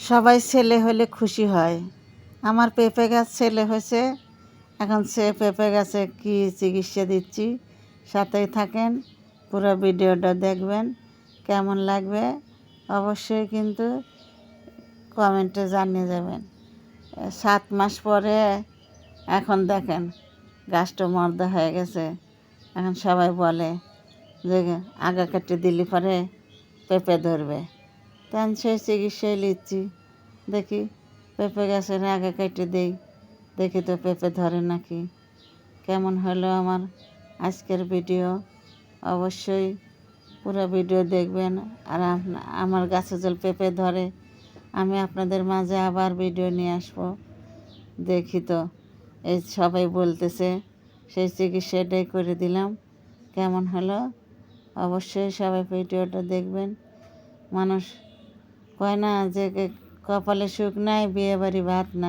সবাই ছেলে হলে খুশি হয়। আমার পেঁপে গাছ ছেলে হয়েছে। এখন সে পেঁপে গাছে কী চিকিৎসা দিচ্ছি, সাথেই থাকেন, পুরো ভিডিওটা দেখবেন। কেমন লাগবে অবশ্যই কিন্তু কমেন্টে জানিয়ে যাবেন। 7 মাস পরে এখন দেখেন গাছটা মর্দা হয়ে গেছে। এখন সবাই বলে যে আগা কেটে দিলে পরে পেঁপে ধরবে। তখন সেই চিকিৎসায় নিচ্ছি। দেখি পেঁপে গাছের আগা কেটে দেই, দেখি তো পেঁপে ধরে নাকি। কেমন হলো আমার আজকের ভিডিও, অবশ্যই পুরো ভিডিও দেখবেন। আর আমার গাছে জল পেঁপে ধরে আমি আপনাদের মাঝে আবার ভিডিও নিয়ে আসবো। দেখি তো এই সবাই বলতেছে, সেই চিকিৎসাটাই করে দিলাম। কেমন হলো অবশ্যই সবাই ভিডিওটা দেখবেন। মানুষ কয় না যে কপালে সুখ নাই, বিয়ে বাড়ি ভাত নাই।